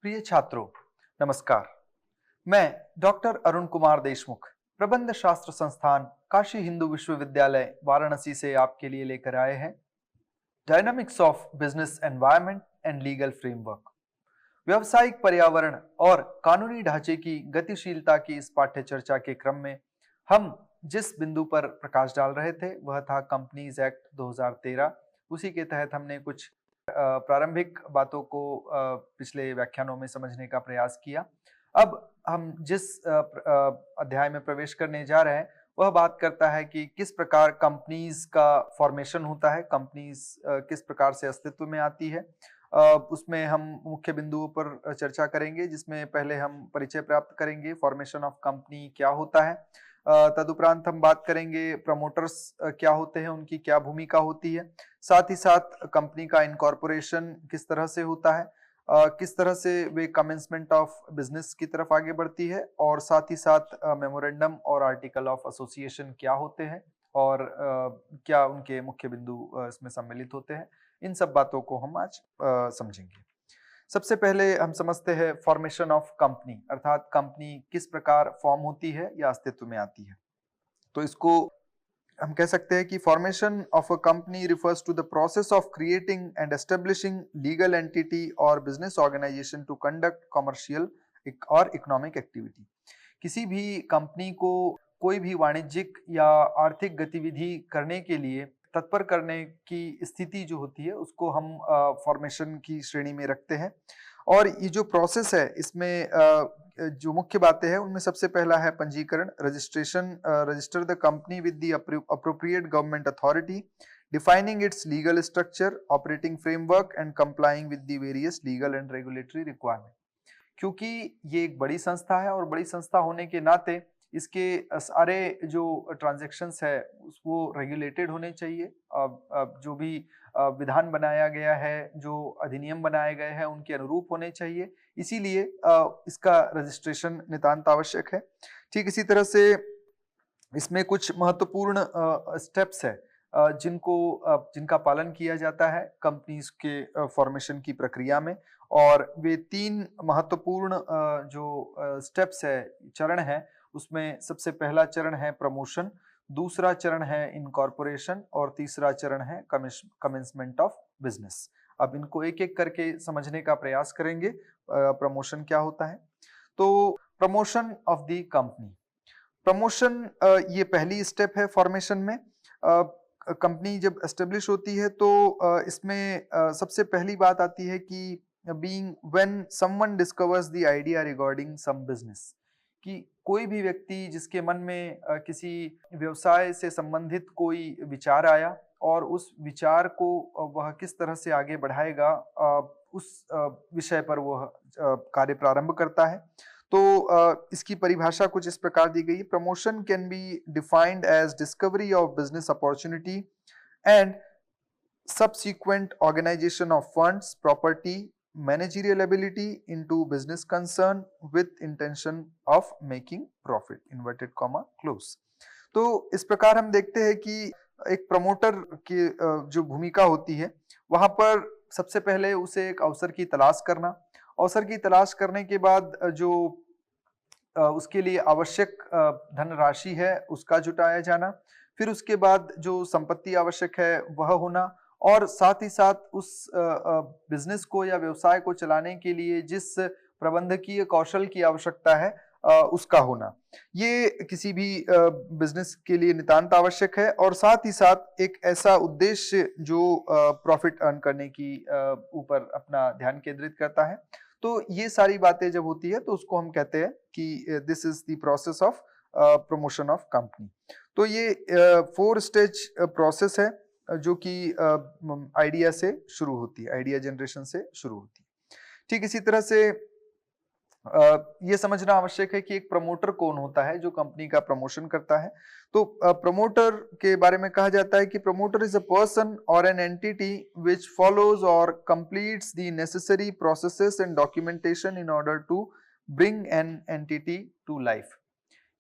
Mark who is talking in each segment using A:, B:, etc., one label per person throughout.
A: प्रिय छात्रों, नमस्कार। मैं डॉक्टर अरुण कुमार देशमुख, प्रबंध शास्त्र संस्थान काशी हिंदू विश्वविद्यालय वाराणसी से आपके लिए लेकर आए हैं dynamics of business environment and legal framework. व्यवसायिक पर्यावरण और कानूनी ढांचे की गतिशीलता की इस पाठ्य चर्चा के क्रम में हम जिस बिंदु पर प्रकाश डाल रहे थे वह था कंपनीज एक्ट 2013। उसी के तहत हमने कुछ प्रारंभिक बातों को पिछले व्याख्यानों में समझने का प्रयास किया। अब हम जिस अध्याय में प्रवेश करने जा रहे हैं वह बात करता है कि किस प्रकार कंपनीज का फॉर्मेशन होता है, कंपनीज किस प्रकार से अस्तित्व में आती है। उसमें हम मुख्य बिंदुओं पर चर्चा करेंगे, जिसमें पहले हम परिचय प्राप्त करेंगे, फॉर्मेशन ऑफ कंपनी क्या होता है। तदुपरांत हम बात करेंगे प्रमोटर्स क्या होते हैं, उनकी क्या भूमिका होती है। साथ ही साथ कंपनी का इनकॉर्पोरेशन किस तरह से होता है, किस तरह से वे कमेंसमेंट ऑफ बिजनेस की तरफ आगे बढ़ती है, और साथ ही साथ मेमोरेंडम और आर्टिकल ऑफ एसोसिएशन क्या होते हैं और क्या उनके मुख्य बिंदु इसमें सम्मिलित होते हैं। इन सब बातों को हम आज समझेंगे। सबसे पहले हम समझते हैं फॉर्मेशन ऑफ कंपनी, अर्थात कंपनी किस प्रकार फॉर्म होती है या अस्तित्व में आती है। तो इसको हम कह सकते हैं कि formation of a company refers to the process of creating and establishing legal entity और business organisation to conduct commercial और इकोनॉमिक एक्टिविटी। किसी भी कंपनी को कोई भी वाणिज्यिक या आर्थिक गतिविधि करने के लिए तत्पर करने की स्थिति जो होती है उसको हम फॉर्मेशन की श्रेणी में रखते हैं। और ये जो प्रोसेस है इसमें जो मुख्य बातें हैं उनमें सबसे पहला है पंजीकरण, registration, register the company with the appropriate government authority, defining it's legal structure, operating framework and complying with the various legal and regulatory requirement. क्योंकि ये एक बड़ी संस्था है और बड़ी संस्था होने के नाते इसके सारे जो ट्रांजैक्शंस है वो रेगुलेटेड होने चाहिए। अब जो भी विधान बनाया गया है, जो अधिनियम बनाए गए हैं उनके अनुरूप होने चाहिए, इसीलिए इसका रजिस्ट्रेशन नितांत आवश्यक है। ठीक इसी तरह से इसमें कुछ महत्वपूर्ण स्टेप्स है जिनका पालन किया जाता है कंपनीज के फॉर्मेशन की प्रक्रिया में। और वे तीन महत्वपूर्ण जो स्टेप्स है, चरण है, उसमें सबसे पहला चरण है प्रमोशन, दूसरा चरण है इनकॉर्पोरेशन और तीसरा चरण है कमेंसमेंट ऑफ बिजनेस। अब इनको एक एक करके समझने का प्रयास करेंगे। प्रमोशन क्या होता है? तो promotion of the company, promotion ये पहली स्टेप है फॉर्मेशन में। कंपनी जब एस्टेब्लिश होती है तो इसमें सबसे पहली बात आती है कि being when someone discovers the idea regarding some business, कि कोई भी व्यक्ति जिसके मन में किसी व्यवसाय से संबंधित कोई विचार आया और उस विचार को वह किस तरह से आगे बढ़ाएगा, उस विषय पर वह कार्य प्रारंभ करता है। तो इसकी परिभाषा कुछ इस प्रकार दी गई है। Promotion can be defined as discovery of business opportunity and subsequent organization of funds, property, managerial ability into business concern with intention of making profit, inverted comma close। तो इस प्रकार हम देखते हैं कि एक प्रमोटर की जो भूमिका होती है वहां पर सबसे पहले उसे एक अवसर की तलाश करना, अवसर की तलाश करने के बाद जो उसके लिए आवश्यक धनराशि है उसका जुटाया जाना, फिर उसके बाद जो संपत्ति आवश्यक है वह होना, और साथ ही साथ उस बिजनेस को या व्यवसाय को चलाने के लिए जिस प्रबंधकीय कौशल की आवश्यकता है उसका होना। ये किसी भी बिजनेस के लिए नितांत आवश्यक है, और साथ ही साथ एक ऐसा उद्देश्य जो प्रॉफिट अर्न करने की ऊपर अपना ध्यान केंद्रित करता है। तो ये सारी बातें जब होती है तो उसको हम कहते हैं कि this is the process of promotion of company. तो ये 4 स्टेज प्रोसेस है जो कि आइडिया से शुरू होती है, आइडिया जनरेशन से शुरू होती है। ठीक इसी तरह से ये समझना आवश्यक है कि एक प्रमोटर कौन होता है जो कंपनी का प्रमोशन करता है। तो प्रमोटर के बारे में कहा जाता है कि प्रमोटर इज अ पर्सन और एन एंटिटी विच फॉलोज और completes the necessary processes and documentation in order to bring an entity to life.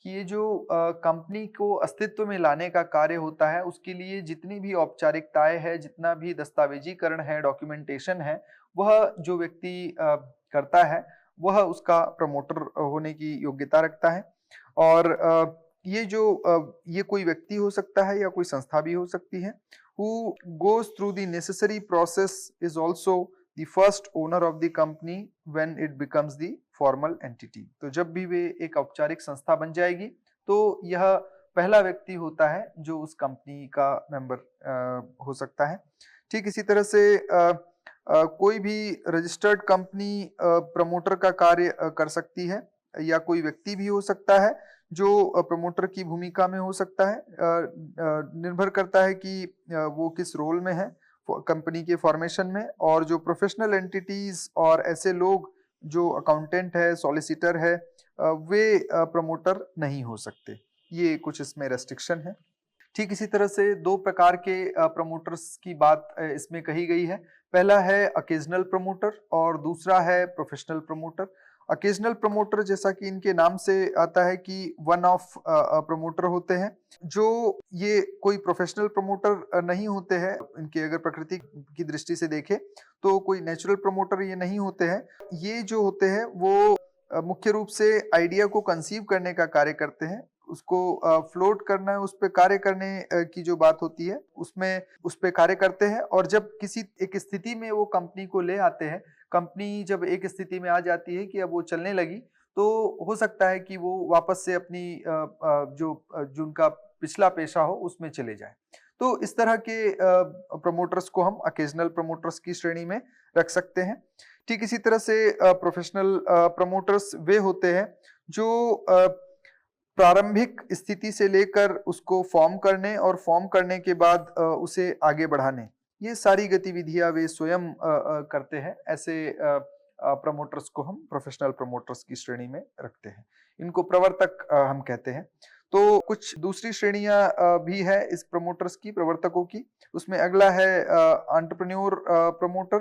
A: कि ये जो कंपनी को अस्तित्व में लाने का कार्य होता है उसके लिए जितनी भी औपचारिकताएं है, जितना भी दस्तावेजीकरण है, डॉक्यूमेंटेशन है, वह जो व्यक्ति करता है वह उसका प्रमोटर होने की योग्यता रखता है। और ये कोई व्यक्ति हो सकता है या कोई संस्था भी हो सकती है। who goes through the necessary process is also the first owner of the company when it becomes the formal entity। तो जब भी वे एक औपचारिक संस्था बन जाएगी तो यह पहला व्यक्ति होता है जो उस कंपनी का मेंबर हो सकता है। ठीक इसी तरह से कोई भी रजिस्टर्ड कंपनी प्रमोटर का कार्य कर सकती है, या कोई व्यक्ति भी हो सकता है जो प्रमोटर की भूमिका में हो सकता है। निर्भर करता है कि वो किस रोल में है कंपनी के फॉर्मेशन में। और जो प्रोफेशनल एंटिटीज और ऐसे लोग जो अकाउंटेंट है, सॉलिसिटर है, वे प्रमोटर नहीं हो सकते। ये कुछ इसमें रेस्ट्रिक्शन है। ठीक इसी तरह से दो प्रकार के प्रमोटर्स की बात इसमें कही गई है। पहला है अकेजनल प्रमोटर और दूसरा है प्रोफेशनल प्रमोटर। अकेजनल प्रमोटर जैसा कि इनके नाम से आता है कि वन ऑफ प्रमोटर होते हैं, जो ये कोई प्रोफेशनल प्रमोटर नहीं होते हैं। इनके अगर प्रकृति की दृष्टि से देखें तो कोई नेचुरल प्रमोटर ये नहीं होते हैं। ये जो होते हैं वो मुख्य रूप से आइडिया को कंसीव करने का कार्य करते हैं, उसको फ्लोट करना है, उस पे कार्य करने की जो बात होती है उसमें उस पे कार्य करते हैं। और जब किसी एक स्थिति में वो कंपनी को ले आते हैं, कंपनी जब एक स्थिति में आ जाती है कि अब वो चलने लगी, तो हो सकता है कि वो वापस से अपनी जो उनका पिछला पेशा हो उसमें चले जाए। तो इस तरह के प्रमोटर्स को हम अकेजनल प्रमोटर्स की श्रेणी में रख सकते हैं। ठीक इसी तरह से प्रोफेशनल प्रमोटर्स वे होते हैं जो प्रारंभिक स्थिति से लेकर उसको फॉर्म करने और फॉर्म करने के बाद उसे आगे बढ़ाने, ये सारी गतिविधियां वे स्वयं करते हैं। ऐसे प्रमोटर्स को हम प्रोफेशनल प्रमोटर्स की श्रेणी में रखते हैं। इनको प्रवर्तक हम कहते हैं। तो कुछ दूसरी श्रेणियां भी है इस प्रमोटर्स की, प्रवर्तकों की। उसमें अगला है एंटरप्रेन्योर प्रमोटर।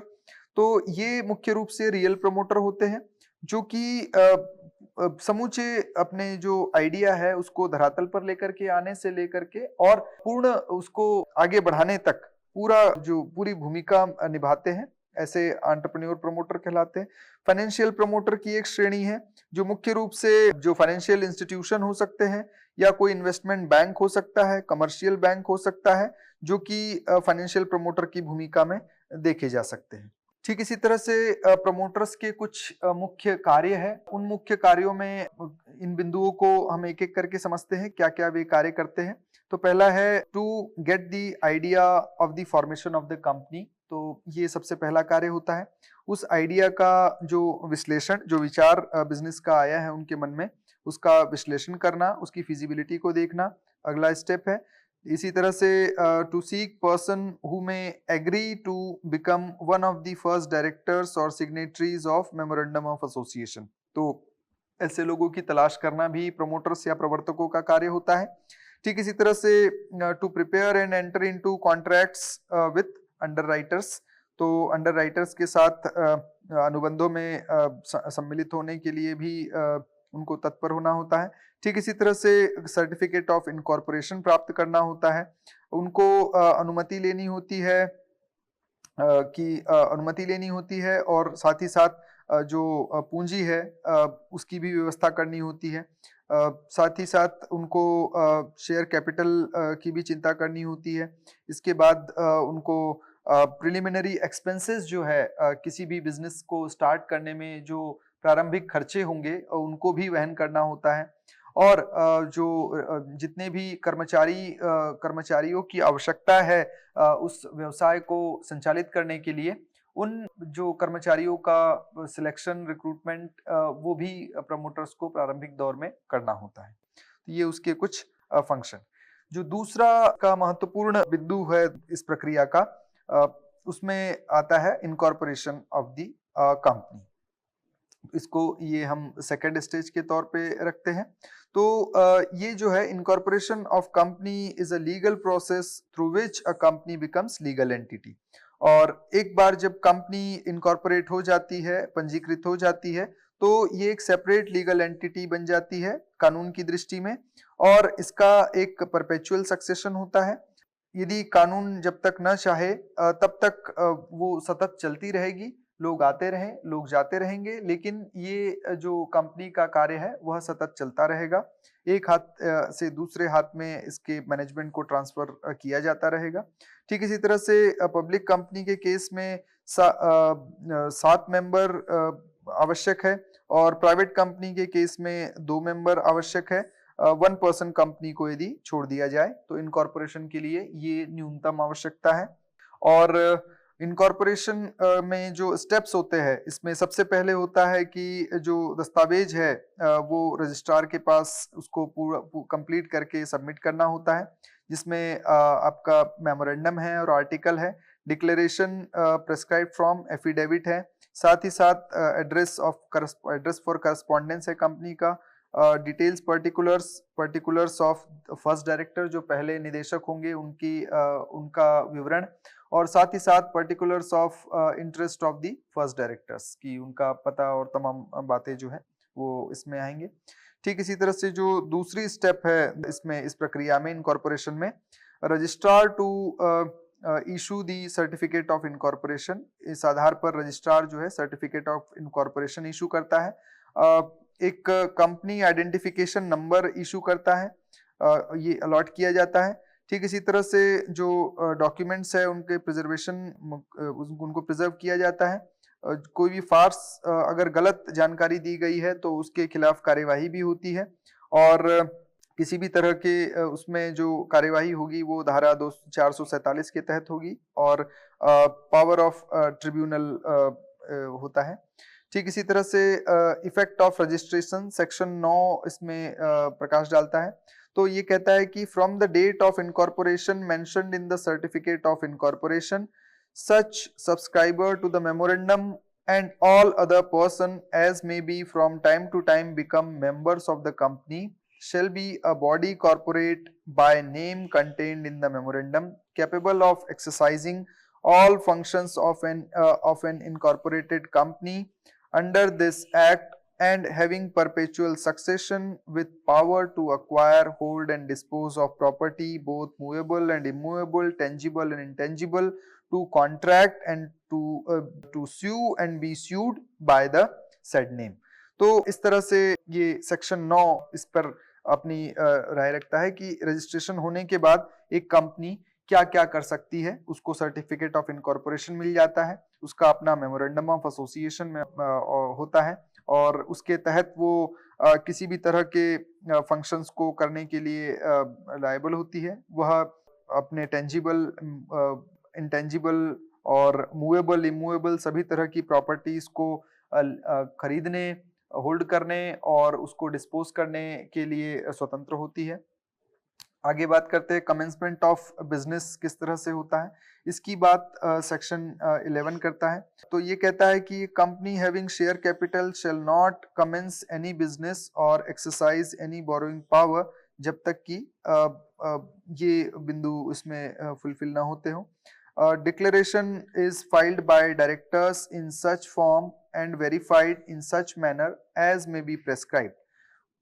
A: तो ये मुख्य रूप से रियल प्रमोटर होते हैं जो कि समूचे अपने जो आइडिया है उसको धरातल पर लेकर के आने से लेकर के और पूर्ण उसको आगे बढ़ाने तक पूरी भूमिका निभाते हैं। ऐसे एंटरप्रेन्योर प्रमोटर कहलाते हैं। फाइनेंशियल प्रमोटर की एक श्रेणी है जो मुख्य रूप से जो फाइनेंशियल इंस्टीट्यूशन हो सकते हैं या कोई इन्वेस्टमेंट बैंक हो सकता है, कमर्शियल बैंक हो सकता है, जो कि फाइनेंशियल प्रमोटर की भूमिका में देखे जा सकते हैं। ठीक इसी तरह से प्रमोटर्स के कुछ मुख्य कार्य है। उन मुख्य कार्यों में इन बिंदुओं को हम एक एक करके समझते हैं क्या क्या वे कार्य करते हैं। तो पहला है to get the idea of the formation of the company. तो ये सबसे पहला कार्य होता है। उस आइडिया का जो विश्लेषण, जो विचार बिजनेस का आया है उनके मन में, उसका विश्लेषण करना, उसकी फिजिबिलिटी को देखना अगला स्टेप है। इसी तरह से to seek person who may agree to become one of the first directors और signatories of memorandum of association. तो ऐसे लोगों की तलाश करना भी प्रमोटर्स या प्रवर्तकों का कार्य होता है। ठीक इसी तरह से to prepare and enter into contracts with underwriters. तो अंडरराइटर्स के साथ अनुबंधों में सम्मिलित होने के लिए भी उनको तत्पर होना होता है। ठीक इसी तरह से सर्टिफिकेट ऑफ इनकॉर्पोरेशन प्राप्त करना होता है। उनको अनुमति लेनी होती है अनुमति लेनी होती है और साथ ही साथ जो पूंजी है उसकी भी व्यवस्था करनी होती है। साथ ही साथ उनको शेयर कैपिटल की भी चिंता करनी होती है। इसके बाद उनको प्रिलिमिनरी एक्सपेंसेस जो है किसी भी बिजनेस को स्टार्ट करने में जो प्रारंभिक खर्चे होंगे उनको भी वहन करना होता है। और जितने भी कर्मचारियों की आवश्यकता है उस व्यवसाय को संचालित करने के लिए, उन जो कर्मचारियों का सिलेक्शन, रिक्रूटमेंट, वो भी प्रमोटर्स को प्रारंभिक दौर में करना होता है। तो ये उसके कुछ फंक्शन। जो दूसरा का महत्वपूर्ण बिंदु है इस प्रक्रिया का, उसमें आता है इनकॉर्पोरेशन ऑफ द कंपनी। इसको ये हम सेकेंड स्टेज के तौर पे रखते हैं। तो ये जो है incorporation of company is a legal process through which a company becomes legal entity. और एक बार जब कंपनी इनकॉर्पोरेट हो जाती है, पंजीकृत हो जाती है, तो ये एक सेपरेट लीगल एंटिटी बन जाती है कानून की दृष्टि में। और इसका एक परपेचुअल सक्सेशन होता है। यदि कानून जब तक न चाहे तब तक वो सतत चलती रहेगी। लोग आते रहें, लोग जाते रहेंगे, लेकिन ये जो कंपनी का कार्य है वह सतत चलता रहेगा। एक हाथ से दूसरे हाथ में इसके मैनेजमेंट को ट्रांसफर किया जाता रहेगा। ठीक इसी तरह से पब्लिक कंपनी के केस में 7 मेंबर आवश्यक है और प्राइवेट कंपनी के केस में 2 मेंबर आवश्यक है। 1 पर्सन कंपनी को यदि छोड़ दिया जाए तो इनकॉर्पोरेशन के लिए ये न्यूनतम आवश्यकता है। और इनकॉर्पोरेशन में जो स्टेप्स होते हैं इसमें सबसे पहले होता है कि जो दस्तावेज है वो रजिस्ट्रार के पास उसको पूरा कंप्लीट करके सबमिट करना होता है, जिसमें आपका मेमोरेंडम है और आर्टिकल है, डिक्लेरेशन प्रेस्क्राइब्ड फ्रॉम एफिडेविट है, साथ ही साथ एड्रेस फॉर करस्पॉन्डेंस है कंपनी का, details particulars of first director जो पहले निदेशक होंगे उनका विवरण, और साथ ही साथ particulars of interest of the first directors की उनका पता और तमाम बातें जो है वो इसमें आएंगे। ठीक इसी तरह से जो दूसरी स्टेप है इसमें इस प्रक्रिया में इनकॉर्पोरेशन में, registrar to issue the certificate of incorporation, इस आधार पर रजिस्ट्रार जो है सर्टिफिकेट ऑफ इनकॉर्पोरेशन इशू करता है। एक कंपनी आइडेंटिफिकेशन नंबर इशू करता है, ये अलॉट किया जाता है। ठीक इसी तरह से जो डॉक्यूमेंट्स है उनके प्रिजर्वेशन उनको प्रिजर्व किया जाता है। कोई भी फार्स अगर गलत जानकारी दी गई है तो उसके खिलाफ कार्यवाही भी होती है, और किसी भी तरह के उसमें जो कार्यवाही होगी वो धारा 447 के तहत होगी और पावर ऑफ ट्रिब्यूनल होता है। ठीक इसी तरह से इफेक्ट ऑफ रजिस्ट्रेशन सेक्शन 9 इसमें प्रकाश डालता है। तो ये कहता है कि from the date of incorporation mentioned in the certificate of incorporation such subscriber to the memorandum and all other person as may be from time to time become members of the company shall be a body corporate by name contained in the memorandum capable of exercising all functions of an incorporated company under this act and having perpetual succession with power to acquire, hold and dispose of property both movable and immovable, tangible and intangible, to contract and to sue and be sued by the said name। तो इस तरह से ये section 9 इस पर अपनी राय रखता है कि रजिस्ट्रेशन होने के बाद एक कंपनी क्या क्या कर सकती है। उसको सर्टिफिकेट ऑफ इनकॉर्पोरेशन मिल जाता है, उसका अपना मेमोरेंडम ऑफ एसोसिएशन में होता है और उसके तहत वो किसी भी तरह के फंक्शंस को करने के लिए लायबल होती है। वह अपने टेंजिबल, इंटेंजिबल और मूवेबल, इमूवेबल सभी तरह की प्रॉपर्टीज को खरीदने, होल्ड करने और उसको डिस्पोज करने के लिए स्वतंत्र होती है। आगे बात करते हैं कमेंसमेंट ऑफ बिजनेस किस तरह से होता है, इसकी बात सेक्शन 11 करता है। तो ये कहता है कि company having share capital shall not commence any business और एक्सरसाइज एनी बोरोइंग पावर जब तक कि ये बिंदु इसमें फुलफिल ना होते हो। Declaration is filed by directors in such form and verified in such manner as may be prescribed,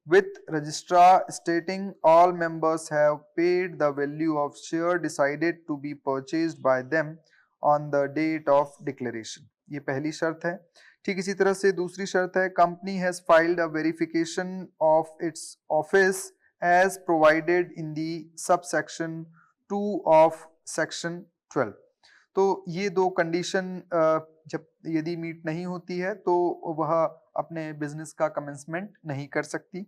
A: with registrar stating all members have paid the value of share decided to be purchased by them on the date of declaration। ये पहली शर्त है। ठीक इसी तरह से दूसरी शर्त है company has filed a verification of its office as provided in the subsection 2 of section 12। तो ये दो कंडीशन जब यदि मीट नहीं होती है तो वह अपने बिजनेस का कमेंसमेंट नहीं कर सकती।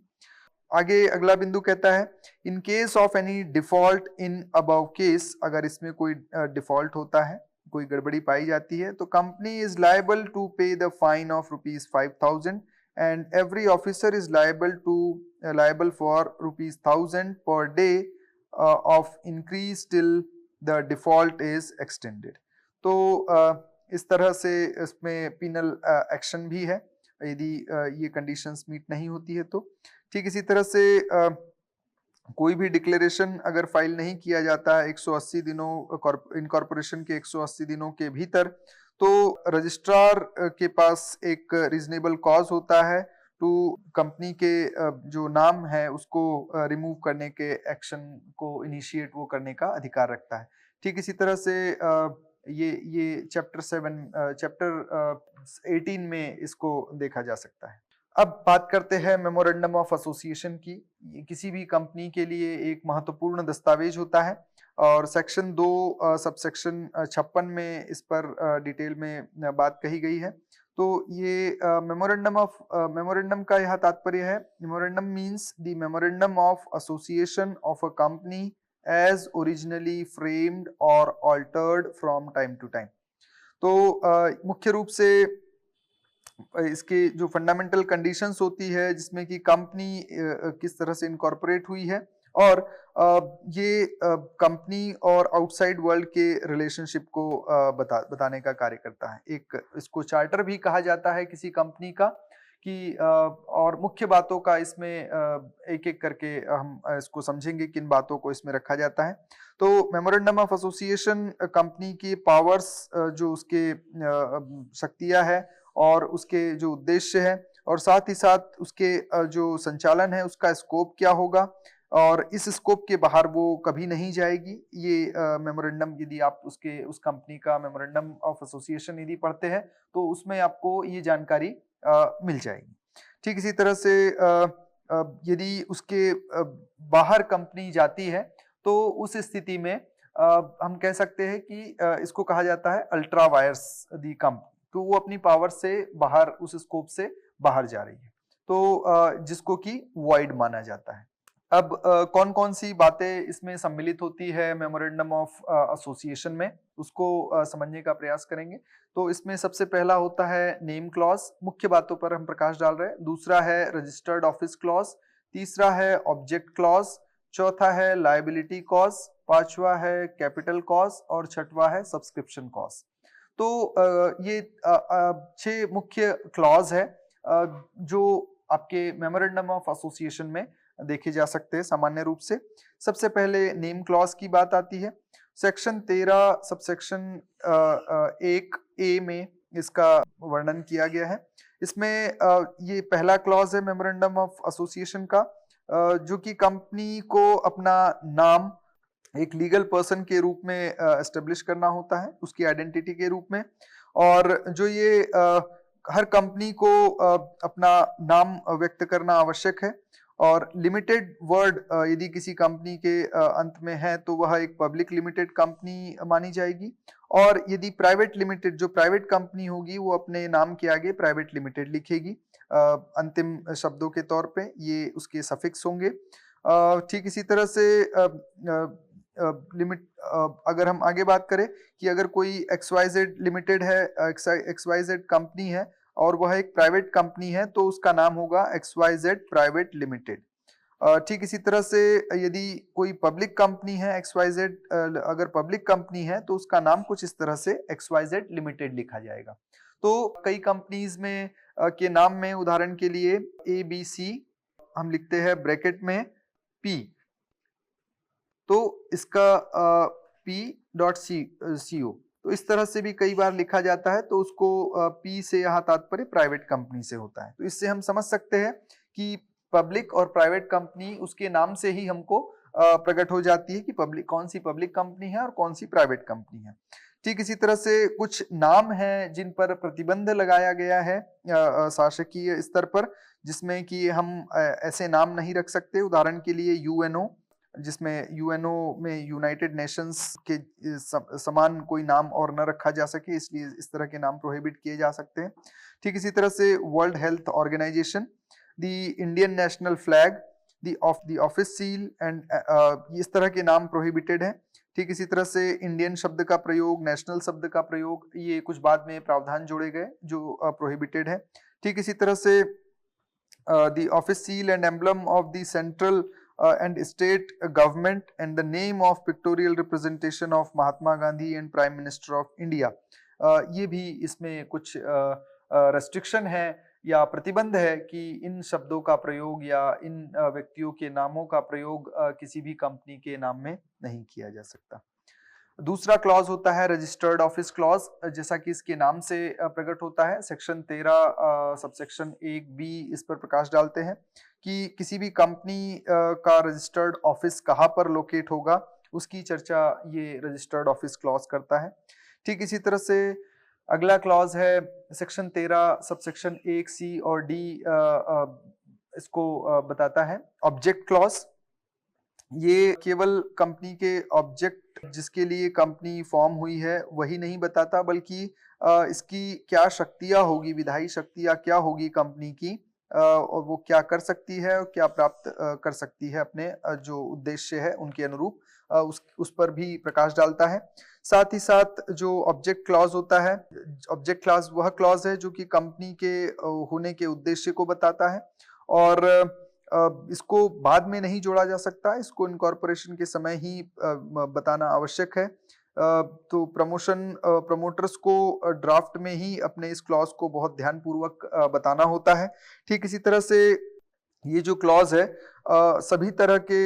A: आगे अगला बिंदु कहता है in case of any default in above case, अगर इसमें कोई डिफॉल्ट होता है, कोई गड़बड़ी पाई जाती है, तो कंपनी इज लायबल टू पे the fine of ₹5,000 and every officer is liable for ₹1,000 per day of increase till the default is extended. तो इस तरह से इसमें पिनल एक्शन भी है यदि ये कंडीशंस मीट नहीं होती है तो। ठीक इसी तरह से कोई भी डिक्लेरेशन अगर फाइल नहीं किया जाता है 180 दिनों इनकॉर्पोरेशन के 180 दिनों के भीतर, तो रजिस्ट्रार के पास एक रीजनेबल कॉज होता है टू कंपनी के जो नाम है उसको रिमूव करने के एक्शन को इनिशिएट वो करने का अधिकार रखता है। ठीक इसी तरह से ये चैप्टर 18 में इसको देखा जा सकता है। अब बात करते हैं मेमोरेंडम ऑफ एसोसिएशन की। ये किसी भी कंपनी के लिए एक महत्वपूर्ण दस्तावेज होता है और सेक्शन 2 सबसेक्शन 56 में इस पर डिटेल में बात कही गई है। तो ये मेमोरेंडम का यह तात्पर्य है, memorandum means the memorandum of association of a company as originally framed और altered from time to time. तो मुख्य रूप से इसके जो फंडामेंटल कंडीशंस होती है जिसमें कि कंपनी किस तरह से इनकॉर्पोरेट हुई है और ये कंपनी और आउटसाइड वर्ल्ड के रिलेशनशिप को बताने का कार्य करता है। एक इसको चार्टर भी कहा जाता है किसी कंपनी का कि और मुख्य बातों का इसमें एक एक करके हम इसको समझेंगे किन बातों को इसमें रखा जाता है। तो मेमोरेंडम ऑफ एसोसिएशन कंपनी की पावर्स, जो उसके शक्तियां है और उसके जो उद्देश्य है और साथ ही साथ उसके जो संचालन है उसका स्कोप क्या होगा और इस स्कोप के बाहर वो कभी नहीं जाएगी। ये मेमोरेंडम यदि आप उस कंपनी का मेमोरेंडम ऑफ एसोसिएशन यदि पढ़ते हैं तो उसमें आपको ये जानकारी मिल जाएगी। ठीक इसी तरह से यदि उसके बाहर कंपनी जाती है तो उस स्थिति में हम कह सकते हैं कि इसको कहा जाता है अल्ट्रा वायर्स दी कंपनी। तो वो अपनी पावर से बाहर, उस स्कोप से बाहर जा रही है, तो जिसको कि वॉइड माना जाता है। अब कौन कौन सी बातें इसमें सम्मिलित होती है मेमोरेंडम ऑफ एसोसिएशन में, उसको समझने का प्रयास करेंगे। तो इसमें सबसे पहला होता है नेम क्लॉज, मुख्य बातों पर हम प्रकाश डाल रहे हैं। दूसरा है रजिस्टर्ड ऑफिस क्लॉज, तीसरा है ऑब्जेक्ट क्लॉज, चौथा है लायबिलिटी कॉज, पांचवा है कैपिटल कॉज और छठवा है सब्सक्रिप्शन कॉज। तो ये 6 मुख्य क्लॉज है जो आपके मेमोरेंडम ऑफ एसोसिएशन में देखे जा सकते हैं सामान्य रूप से। सबसे पहले नेम क्लॉज की बात आती है। सेक्शन 13 सबसेक्शन 1A में इसका वर्णन किया गया है। इसमें ये पहला क्लॉज है मेमोरेंडम ऑफ एसोसिएशन का, जो कि कंपनी को अपना नाम एक लीगल पर्सन के रूप में एस्टेब्लिश करना होता है, उसकी आइडेंटिटी के रूप में। और जो ये हर कंपनी को अपना नाम व्यक्त करना आवश्यक है और लिमिटेड वर्ड यदि किसी कंपनी के अंत में है तो वह एक पब्लिक लिमिटेड कंपनी मानी जाएगी। और यदि प्राइवेट लिमिटेड, जो प्राइवेट कंपनी होगी वो अपने नाम के आगे प्राइवेट लिमिटेड लिखेगी अंतिम शब्दों के तौर पे, ये उसके सफिक्स होंगे। ठीक इसी तरह से लिमिट अगर हम आगे बात करें कि अगर कोई XYZ लिमिटेड है, XYZ कंपनी है और वह एक प्राइवेट कंपनी है तो उसका नाम होगा XYZ प्राइवेट लिमिटेड। ठीक इसी तरह से यदि कोई पब्लिक कंपनी है XYZ, अगर पब्लिक कंपनी है तो उसका नाम कुछ इस तरह से XYZ लिमिटेड लिखा जाएगा। तो कई कंपनीज में के नाम में उदाहरण के लिए ABC हम लिखते हैं ब्रैकेट में P, तो इसका P.co, तो इस तरह से भी कई बार लिखा जाता है। तो उसको P से यहाँ तात्पर्य प्राइवेट कंपनी से होता है। तो इससे हम समझ सकते हैं कि पब्लिक और प्राइवेट कंपनी उसके नाम से ही हमको प्रकट हो जाती है कि कौन सी पब्लिक कंपनी है और कौन सी प्राइवेट कंपनी है। ठीक इसी तरह से कुछ नाम हैं जिन पर प्रतिबंध लगाया गया है शासकीय स्तर पर, जिसमें कि हम ऐसे नाम नहीं रख सकते। उदाहरण के लिए UNO, जिसमें UNO में यूनाइटेड नेशंस के समान कोई नाम और न रखा जा सके, इसलिए इस तरह के नाम प्रोहिबिट किए जा सकते हैं। ठीक इसी तरह से World Health Organization, the Indian national flag, the office seal and इस तरह के नाम प्रोहिबिटेड है। ठीक इसी तरह से इंडियन शब्द का प्रयोग, नेशनल शब्द का प्रयोग, ये कुछ बाद में प्रावधान जोड़े गए जो प्रोहिबिटेड है। ठीक इसी तरह से the office seal and emblem of the central and state government and the name of pictorial representation of Mahatma Gandhi and Prime Minister of India, ये भी इसमें कुछ restriction है या प्रतिबंध है कि इन शब्दों का प्रयोग या इन व्यक्तियों के नामों का प्रयोग किसी भी कंपनी के नाम में नहीं किया जा सकता। दूसरा क्लॉज होता है रजिस्टर्ड ऑफिस क्लॉज, जैसा कि इसके नाम से प्रकट होता है। सेक्शन 13 सबसेक्शन 1B इस पर प्रकाश डालते हैं कि किसी भी कंपनी का रजिस्टर्ड ऑफिस कहाँ पर लोकेट होगा, उसकी चर्चा ये रजिस्टर्ड ऑफिस क्लॉज करता है। ठीक इसी तरह से अगला क्लॉज है सेक्शन 13 सबसेक्शन 1 सी और डी, इसको बताता है ऑब्जेक्ट क्लॉज। ये केवल कंपनी के ऑब्जेक्ट जिसके लिए कंपनी फॉर्म हुई है वही नहीं बताता, बल्कि इसकी क्या शक्तियां होगी, विधायी शक्तियां क्या होगी कंपनी की, और वो क्या कर सकती है और क्या प्राप्त कर सकती है अपने जो उद्देश्य है उनके अनुरूप, उस पर भी प्रकाश डालता है। साथ ही साथ जो ऑब्जेक्ट क्लॉज होता है, ऑब्जेक्ट क्लॉज वह क्लॉज है जो कि कंपनी के होने के उद्देश्य को बताता है, और इसको बाद में नहीं जोड़ा जा सकता, इसको इनकॉर्पोरेशन के समय ही बताना आवश्यक है। तो प्रमोटर्स को ड्राफ्ट में ही अपने इस क्लॉज को बहुत ध्यानपूर्वक बताना होता है। ठीक इसी तरह से ये जो क्लॉज है सभी तरह के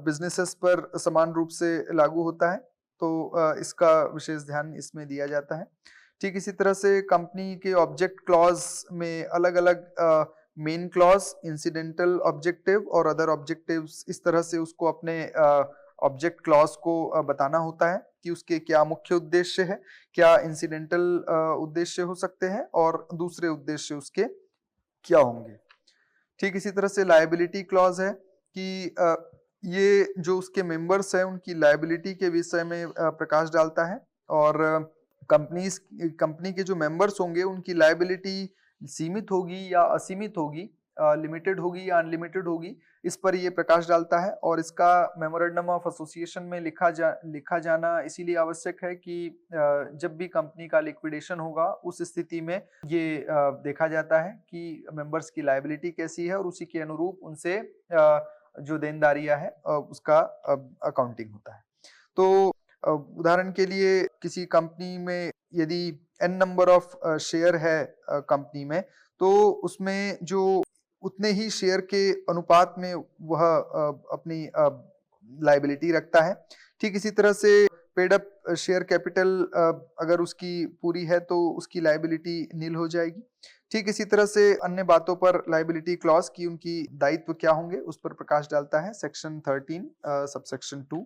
A: बिजनेसेस पर समान रूप से लागू होता है, तो इसका विशेष ध्यान इसमें दिया जाता है। ठीक इसी तरह से कंपनी के ऑब्जेक्ट क्लॉज में अलग अलग मेन क्लॉज, इंसिडेंटल ऑब्जेक्टिव और अदर ऑब्जेक्टिव्स, इस तरह से उसको अपने ऑब्जेक्ट क्लॉज को बताना होता है कि उसके क्या मुख्य उद्देश्य है, क्या इंसिडेंटल उद्देश्य हो सकते हैं और दूसरे उद्देश्य उसके क्या होंगे। ठीक इसी तरह से लायबिलिटी क्लॉज है कि ये जो उसके मेंबर्स हैं उनकी लायबिलिटी के विषय में प्रकाश डालता है, और कंपनी के जो मेंबर्स होंगे उनकी लायबिलिटी सीमित होगी या असीमित होगी, लिमिटेड होगी या अनलिमिटेड होगी, इस पर ये प्रकाश डालता है। और इसका मेमोरेंडम ऑफ एसोसिएशन में लिखा जाना इसीलिए आवश्यक है कि जब भी कंपनी का लिक्विडेशन होगा उस स्थिति में ये देखा जाता है कि मेंबर्स की लायबिलिटी कैसी है और उसी के अनुरूप उनसे जो देनदारियां है उसका अकाउंटिंग होता है। तो उदाहरण के लिए किसी कंपनी में यदि n नंबर ऑफ शेयर है कंपनी में, तो उसमें जो उतने ही शेयर के अनुपात में वह अपनी लायबिलिटी रखता है। ठीक इसी तरह से पेड अप शेयर कैपिटल अगर उसकी पूरी है तो उसकी लायबिलिटी नील हो जाएगी। ठीक इसी तरह से अन्य बातों पर लायबिलिटी क्लॉज की उनकी दायित्व क्या होंगे उस पर प्रकाश डालता है सेक्शन 13 सबसेक्शन 2।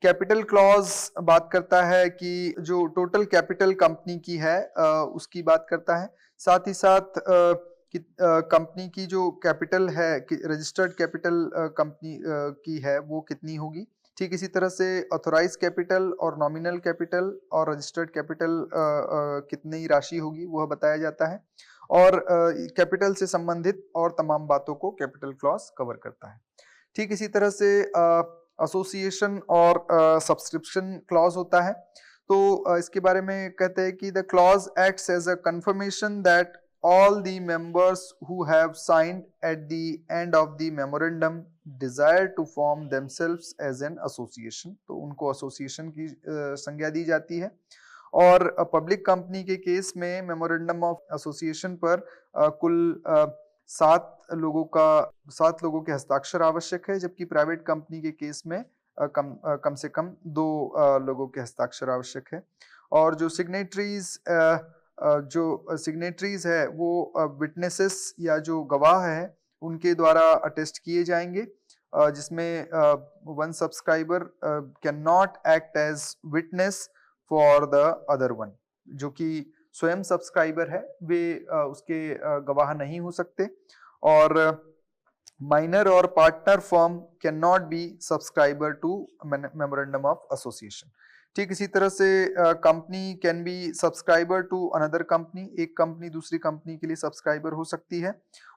A: कैपिटल क्लॉज बात करता है कि जो टोटल कैपिटल कंपनी की है उसकी बात करता है। साथ ही साथ कंपनी की जो कैपिटल है, रजिस्टर्ड कैपिटल कंपनी की है, वो कितनी होगी। ठीक इसी तरह से ऑथोराइज कैपिटल और नॉमिनल कैपिटल और रजिस्टर्ड कैपिटल कितनी राशि होगी वह बताया जाता है, और कैपिटल से संबंधित और तमाम बातों को कैपिटल क्लॉज कवर करता है। ठीक इसी तरह से एसोसिएशन और सब्सक्रिप्शन क्लॉज होता है। तो इसके बारे में कहते हैं कि the clause acts as a confirmation that all the members who have signed at the end of the memorandum desire to form themselves as an association, तो उनको एसोसिएशन की संज्ञा दी जाती है। और पब्लिक कंपनी के केस में मेमोरेंडम ऑफ एसोसिएशन पर कुल 7 लोगों के हस्ताक्षर आवश्यक है, जबकि प्राइवेट कंपनी के केस में कम से कम 2 लोगों के हस्ताक्षर आवश्यक है। और जो सिग्नेटरीज है वो विटनेसेस या जो गवाह है उनके द्वारा अटेस्ट किए जाएंगे, जिसमें one subscriber can not act as witness for the other one, जो कि स्वयं सब्सक्राइबर है वे उसके गवाह नहीं हो सकते। और माइनर और partner firm can not be subscriber to memorandum of association. ठीक इसी तरह से company can be subscriber to another company, एक कंपनी दूसरी कंपनी के लिए सब्सक्राइबर हो सकती है।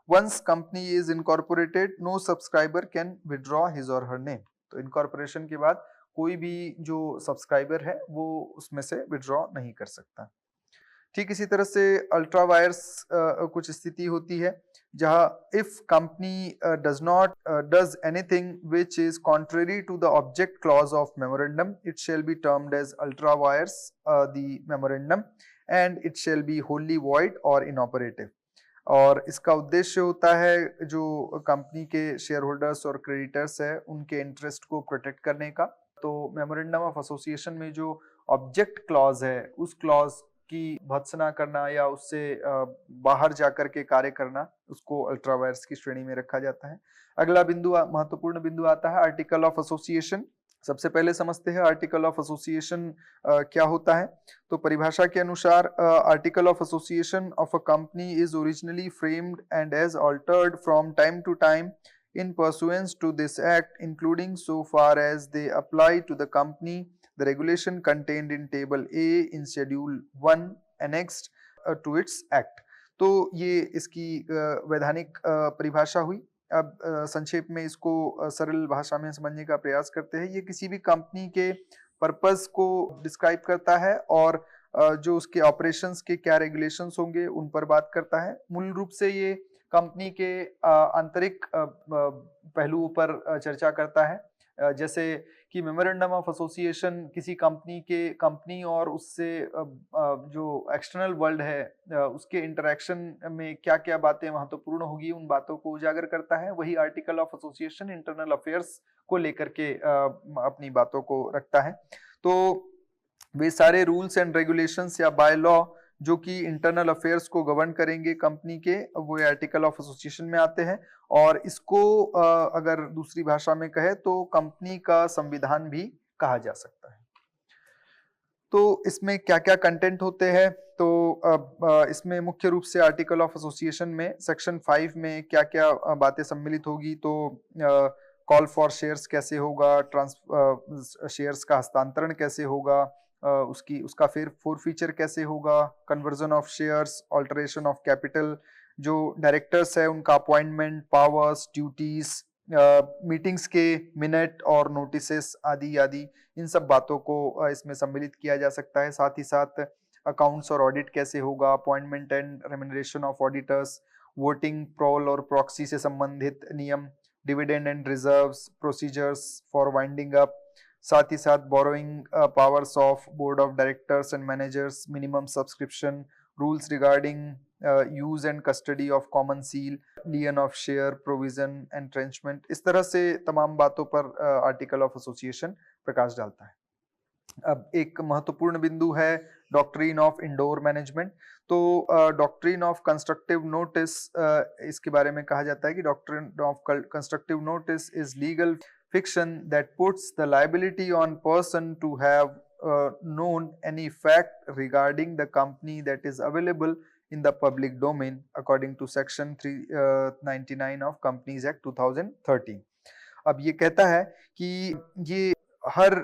A: Once company is incorporated no subscriber can withdraw his और हर नेम, तो इनकॉर्पोरेशन के बाद कोई भी जो सब्सक्राइबर है वो उसमें से विड्रॉ नहीं कर सकता। ठीक इसी तरह से अल्ट्रा वायर्स कुछ स्थिति होती है जहां if company does anything which is contrary to the object clause of memorandum it shall be termed as ultra vires the memorandum and it shall be wholly void और इनऑपरेटिव। और इसका उद्देश्य होता है जो कंपनी के शेयर होल्डर्स और creditors है उनके इंटरेस्ट को प्रोटेक्ट करने का। तो मेमोरेंडम ऑफ एसोसिएशन में जो ऑब्जेक्ट क्लॉज है उस क्लॉज की भत्सना करना या उससे बाहर जाकर के कार्य करना उसको अल्ट्रा वायर्स की श्रेणी में रखा जाता है। अगला बिंदु महत्वपूर्ण बिंदु आता है आर्टिकल ऑफ एसोसिएशन। सबसे पहले समझते हैं आर्टिकल ऑफ एसोसिएशन क्या होता है। तो परिभाषा के अनुसार article of association of a company is originally framed and as altered from time to time in pursuance to this act, including so far as they apply to the company, the regulation contained in table A in schedule 1 annexed to its act। तो ये इसकी वैधानिक परिभाषा हुई। अब संक्षेप में इसको सरल भाषा में समझने का प्रयास करते हैं। ये किसी भी कंपनी के पर्पस को डिस्क्राइब करता है और जो उसके ऑपरेशंस के क्या रेगुलेशंस होंगे उन पर बात करता है। मूल रूप से ये कंपनी के आंतरिक पहलुओं पर चर्चा करता है, जैसे कि मेमोरेंडम ऑफ एसोसिएशन किसी कंपनी और उससे जो एक्सटर्नल वर्ल्ड है उसके इंटरेक्शन में क्या क्या बातें महत्वपूर्ण होगी उन बातों को उजागर करता है। वही article of association internal affairs को लेकर के अपनी बातों को रखता है। तो वे सारे रूल्स एंड रेगुलेशंस या बाय लॉ जो कि इंटरनल अफेयर्स को गवर्न करेंगे कंपनी के, वो आर्टिकल ऑफ एसोसिएशन में आते हैं। और इसको अगर दूसरी भाषा में कहे तो कंपनी का संविधान भी कहा जा सकता है। तो इसमें क्या क्या कंटेंट होते हैं, तो इसमें मुख्य रूप से आर्टिकल ऑफ एसोसिएशन में सेक्शन 5 में क्या क्या बातें सम्मिलित होगी। तो कॉल फॉर शेयर्स कैसे होगा, शेयर्स का हस्तांतरण कैसे होगा, उसका फिर फीचर कैसे होगा, conversion of shares, alteration of capital, जो डायरेक्टर्स है उनका अपॉइंटमेंट, पावर्स, ड्यूटीज, मीटिंग्स के मिनट और नोटिसेस आदि आदि, इन सब बातों को इसमें सम्मिलित किया जा सकता है। साथ ही साथ अकाउंट्स और ऑडिट कैसे होगा, appointment and remuneration of auditors, voting, poll और प्रॉक्सी से संबंधित नियम, dividend and reserves, procedures for winding up, साथ ही साथ borrowing powers of board of directors and managers, minimum subscription, rules regarding use and custody of common seal, lien of share, provision, entrenchment, इस तरह से तमाम बातों पर आर्टिकल ऑफ एसोसिएशन प्रकाश डालता है। अब एक महत्वपूर्ण बिंदु है डॉक्ट्रिन ऑफ इंडोर मैनेजमेंट। तो डॉक्ट्रिन ऑफ कंस्ट्रक्टिव नोटिस, इसके बारे में कहा जाता है कि doctrine of constructive notice is legal fiction that puts the liability on person to have known any fact regarding the company that is available in the public domain according to section 399 of Companies Act 2013। अब ये कहता है कि ये हर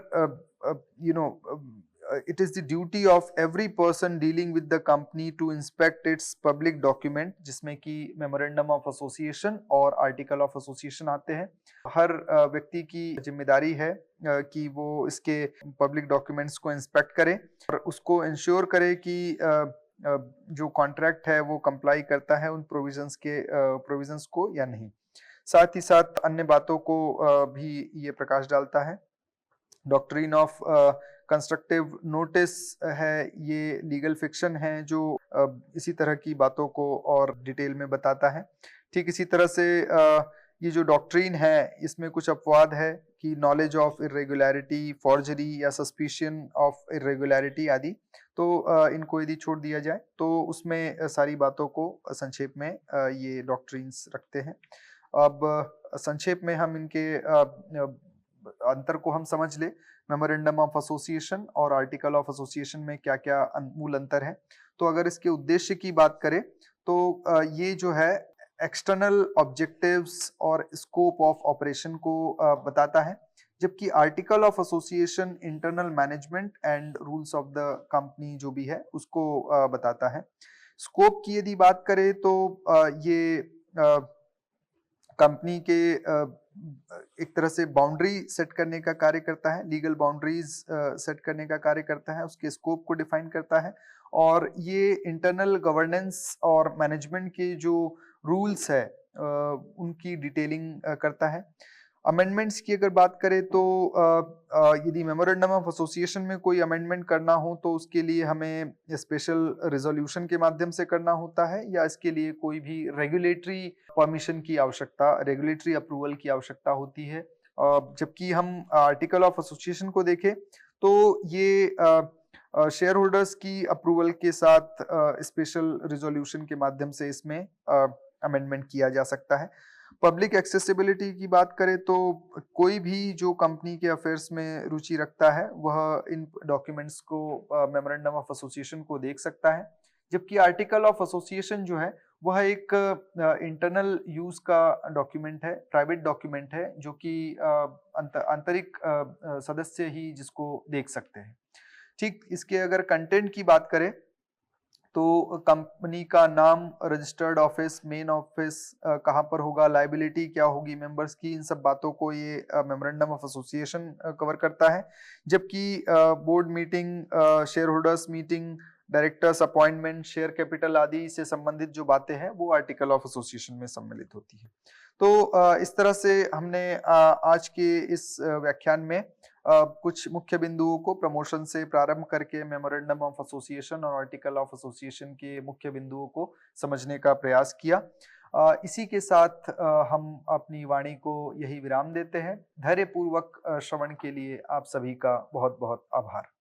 A: it is the duty of every person dealing with the company to inspect its public document, जिसमें कि memorandum of association और article of association आते हैं। हर व्यक्ति की जिम्मेदारी है कि वो इसके पब्लिक डॉक्यूमेंट्स को इंस्पेक्ट करे और उसको इंश्योर करे कि जो कॉन्ट्रैक्ट है वो कंप्लाई करता है उन प्रोविजंस को या नहीं। साथ ही साथ अन्य बातों को भी ये प्रकाश डालता है। डॉक्ट्रिन ऑफ कंस्ट्रक्टिव नोटिस है, ये लीगल फिक्शन है जो इसी तरह की बातों को और डिटेल में बताता है। ठीक इसी तरह से ये जो डॉक्ट्रिन है इसमें कुछ अपवाद है कि नॉलेज ऑफ इरेगुलरिटी, फॉर्जरी या सस्पिशन ऑफ इरेगुलरिटी आदि, तो इनको यदि छोड़ दिया जाए तो उसमें सारी बातों को संक्षेप में ये डॉक्ट्रिन्स रखते हैं। अब संक्षेप में हम इनके अंतर को हम समझ ले। मेमोरेंडम ऑफ एसोसिएशन और आर्टिकल ऑफ एसोसिएशन में क्या क्या मूल अंतर है। तो अगर इसके उद्देश्य की बात करें तो ये जो है एक्सटर्नल ऑब्जेक्टिव्स और स्कोप ऑफ ऑपरेशन को बताता है, जबकि article of association internal management and rules of the company जो भी है उसको बताता है। स्कोप की यदि बात करें तो ये कंपनी के एक तरह से बाउंड्री सेट करने का कार्य करता है, लीगल बाउंड्रीज सेट करने का कार्य करता है, उसके स्कोप को डिफाइन करता है और ये इंटरनल गवर्नेंस और मैनेजमेंट के जो रूल्स है उनकी डिटेलिंग करता है। अमेंडमेंट्स की अगर बात करें तो यदि मेमोरेंडम ऑफ एसोसिएशन में कोई अमेंडमेंट करना हो तो उसके लिए हमें स्पेशल रिजोल्यूशन के माध्यम से करना होता है या इसके लिए कोई भी रेगुलेटरी परमिशन की आवश्यकता, रेगुलेटरी अप्रूवल की आवश्यकता होती है। जबकि हम आर्टिकल ऑफ एसोसिएशन को देखें तो ये शेयर होल्डर्स की अप्रूवल के साथ स्पेशल रिजोल्यूशन के माध्यम से इसमें अमेंडमेंट किया जा सकता है। पब्लिक एक्सेसिबिलिटी की बात करें तो कोई भी जो कंपनी के अफेयर्स में रुचि रखता है वह इन डॉक्यूमेंट्स को मेमोरेंडम ऑफ एसोसिएशन को देख सकता है। जबकि आर्टिकल ऑफ एसोसिएशन जो है वह एक इंटरनल यूज का डॉक्यूमेंट है, प्राइवेट डॉक्यूमेंट है जो कि आंतरिक सदस्य ही जिसको देख सकते हैं। ठीक इसके अगर कंटेंट की बात करें तो कंपनी का नाम, रजिस्टर्ड ऑफिस, मेन ऑफिस कहाँ पर होगा, लायबिलिटी क्या होगी मेंबर्स की, इन सब बातों को ये मेमोरेंडम ऑफ एसोसिएशन कवर करता है। जबकि board meeting, share holders meeting, directors appointment, share capital आदि से संबंधित जो बातें हैं वो आर्टिकल ऑफ एसोसिएशन में सम्मिलित होती है। तो इस तरह से हमने आज के इस व्याख्यान में कुछ मुख्य बिंदुओं को प्रमोशन से प्रारंभ करके मेमोरेंडम ऑफ एसोसिएशन और आर्टिकल ऑफ एसोसिएशन के मुख्य बिंदुओं को समझने का प्रयास किया। इसी के साथ हम अपनी वाणी को यही विराम देते हैं। धैर्यपूर्वक श्रवण के लिए आप सभी का बहुत बहुत आभार।